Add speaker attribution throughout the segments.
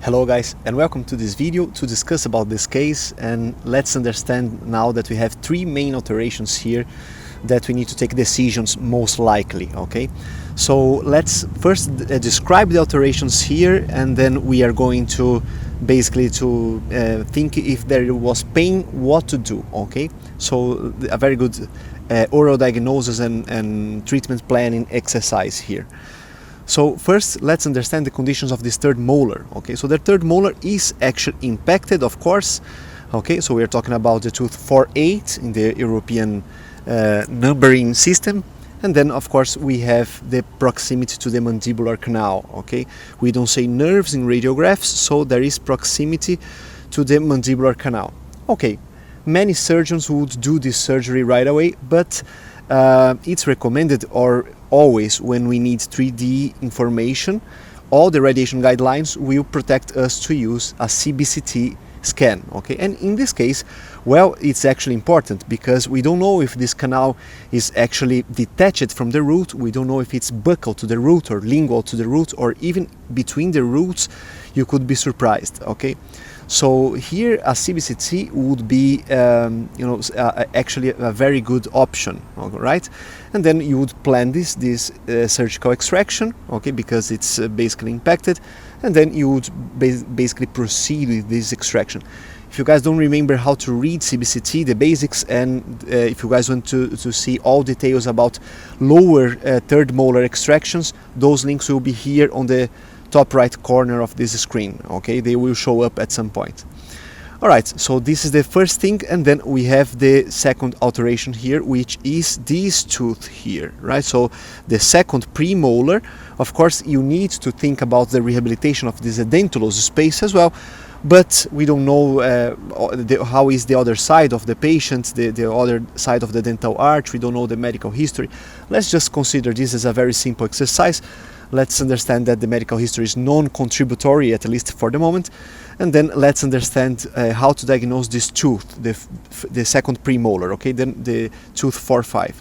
Speaker 1: Hello guys, and welcome to this video to discuss about this case. And let's understand now that we have three main alterations here that we need to take decisions most likely. Okay, so let's first describe the alterations here, and then we are going to basically think if there was pain, what to do. Okay, so a very good oral diagnosis and treatment planning exercise here. So first, let's understand the conditions of this third molar. Okay, so the third molar is actually impacted, of course. Okay, so we are talking about the tooth 4-8 in the European numbering system, and then of course we have the proximity to the mandibular canal. Okay, we don't say nerves in radiographs, so there is proximity to the mandibular canal. Okay, many surgeons would do this surgery right away, but it's recommended, or always when we need 3D information, all the radiation guidelines will protect us to use a CBCT scan. Okay, and in this case, well, it's actually important because we don't know if this canal is actually detached from the root. We don't know if it's buccal to the root or lingual to the root, or even between the roots. You could be surprised. Okay, so here a CBCT would be actually a very good option. All right, and then you would plan this surgical extraction, okay, because it's basically impacted, and then you would basically proceed with this extraction. If you guys don't remember how to read CBCT, the basics, and if you guys want to see all details about lower third molar extractions, those links will be here on the top right corner of this screen. Okay, they will show up at some point. Alright, so this is the first thing, and then we have the second alteration here, which is this tooth here, right? So the second premolar. Of course, you need to think about the rehabilitation of this edentulous space as well, but we don't know how is the other side of the patient, the other side of the dental arch. We don't know the medical history. Let's just consider this as a very simple exercise. Let's understand that the medical history is non-contributory, at least for the moment, and then let's understand how to diagnose this tooth, the second premolar. Okay, then the tooth 4-5.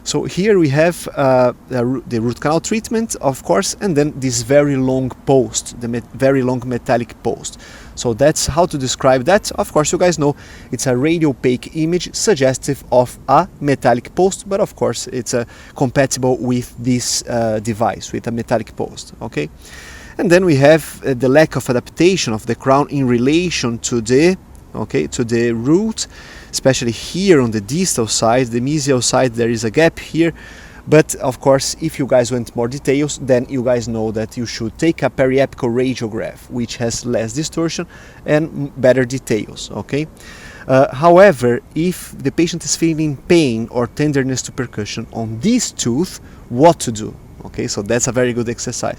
Speaker 1: So here we have the root canal treatment, of course, and then this very long post, the very long metallic post. So that's how to describe that. Of course, you guys know it's a radiopaque image suggestive of a metallic post, but of course it's compatible with this device, with a metallic post. Okay, and then we have the lack of adaptation of the crown in relation to the root, especially here on the distal side. The mesial side, there is a gap here, but of course if you guys want more details, then you guys know that you should take a periapical radiograph, which has less distortion and better details. Okay, however, if the patient is feeling pain or tenderness to percussion on this tooth, what to do? Okay, so that's a very good exercise.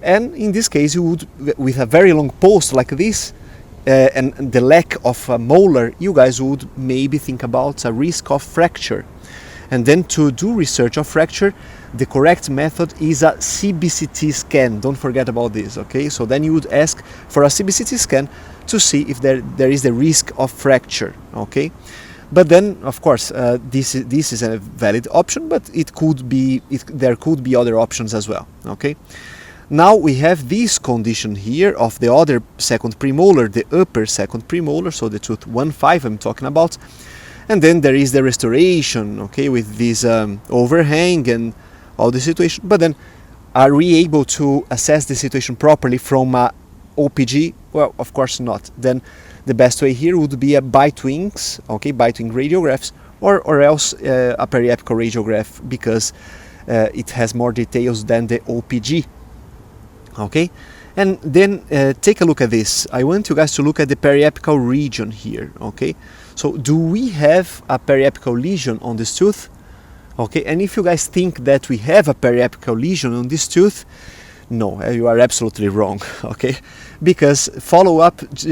Speaker 1: And in this case, you would, with a very long post like this, and the lack of a molar, you guys would maybe think about a risk of fracture. And then to do research of fracture, the correct method is a CBCT scan. Don't forget about this. Okay, so then you would ask for a CBCT scan to see if there is the risk of fracture. Okay, but then of course this is a valid option, but there could be other options as well. Okay, now we have this condition here of the other second premolar, the upper second premolar, so the tooth 1-5 I'm talking about. And then there is the restoration, okay, with this overhang and all the situation. But then, are we able to assess the situation properly from a OPG? Well, of course not. Then the best way here would be a bite-wings, okay, bite-wing radiographs, or else a periapical radiograph, because it has more details than the OPG. Okay, and then take a look at this. I want you guys to look at the periapical region here. Okay, so do we have a periapical lesion on this tooth? Okay, and if you guys think that we have a periapical lesion on this tooth, no, you are absolutely wrong. Okay, because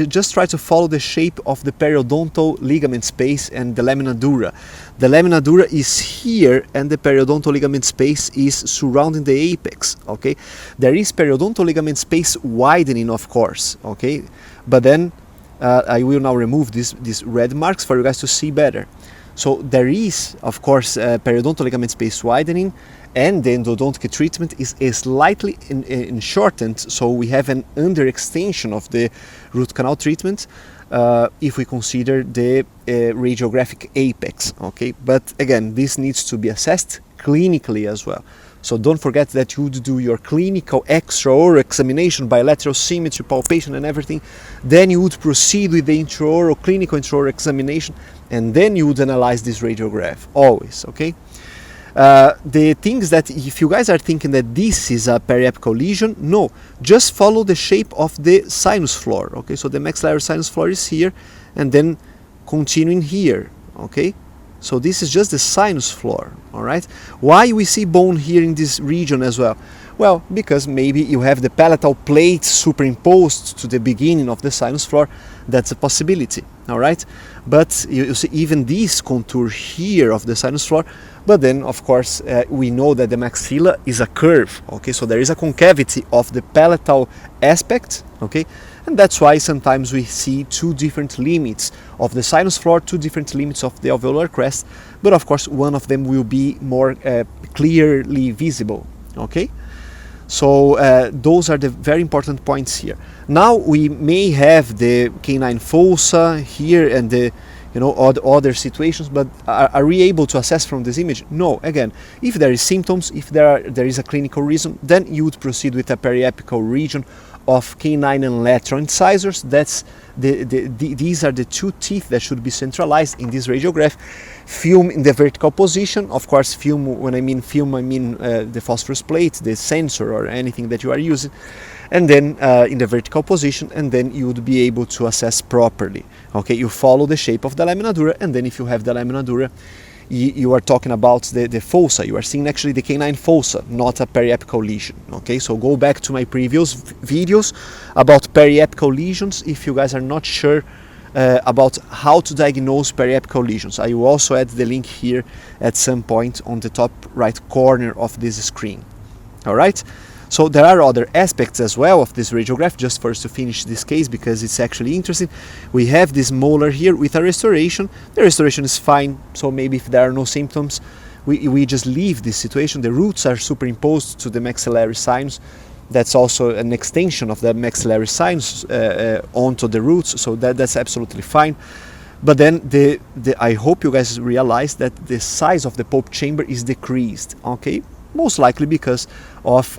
Speaker 1: just try to follow the shape of the periodontal ligament space and the lamina dura. The lamina dura is here, and the periodontal ligament space is surrounding the apex. Okay, there is periodontal ligament space widening, of course. Okay, but then I will now remove these red marks for you guys to see better. So there is, of course, periodontal ligament space widening, and the endodontic treatment is slightly shortened, so we have an underextension of the root canal treatment if we consider the radiographic apex, okay? But again, this needs to be assessed clinically as well. So don't forget that you would do your clinical extraoral examination, bilateral symmetry, palpation and everything. Then you would proceed with the intraoral, clinical intraoral examination, and then you would analyze this radiograph, always, okay? The things that if you guys are thinking that this is a periapical lesion, no, just follow the shape of the sinus floor, okay? So the maxillary sinus floor is here, and then continuing here, okay? So this is just the sinus floor, all right? Why we see bone here in this region as well? Well, because maybe you have the palatal plate superimposed to the beginning of the sinus floor. That's a possibility, all right? But you see even this contour here of the sinus floor, but then of course we know that the maxilla is a curve, okay? So there is a concavity of the palatal aspect, okay? And that's why sometimes we see two different limits of the sinus floor, two different limits of the alveolar crest, but of course one of them will be more clearly visible, okay? So those are the very important points here. Now we may have the canine fossa here and the other situations, but are we able to assess from this image? No. Again, if there is symptoms, if there is a clinical reason, then you would proceed with a periapical region of canine and lateral incisors. That's these are the two teeth that should be centralized in this radiograph. Film in the vertical position, of course. Film, when I mean film, I mean the phosphorus plate, the sensor, or anything that you are using, and then in the vertical position, and then you would be able to assess properly. Okay, you follow the shape of the lamina dura, and then if you have the lamina dura, you are talking about the fossa. You are seeing actually the canine fossa, not a periapical lesion. Okay, so go back to my previous videos about periapical lesions if you guys are not sure about how to diagnose periapical lesions. I will also add the link here at some point on the top right corner of this screen. All right. So there are other aspects as well of this radiograph, just for us to finish this case because it's actually interesting. We have this molar here with a restoration. The restoration is fine, so maybe if there are no symptoms, we just leave this situation. The roots are superimposed to the maxillary sinus. That's also an extension of the maxillary sinus onto the roots, so that's absolutely fine. But then I hope you guys realize that the size of the pulp chamber is decreased, okay? Most likely because of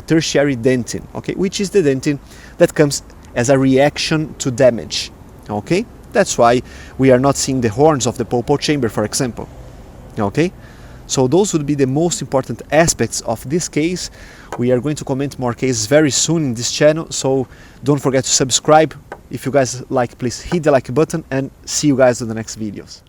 Speaker 1: tertiary dentin, okay, which is the dentin that comes as a reaction to damage, okay? That's why we are not seeing the horns of the pulpal chamber, for example, okay? So those would be the most important aspects of this case. We are going to comment more cases very soon in this channel, so don't forget to subscribe. If you guys like, please hit the like button, and see you guys in the next videos.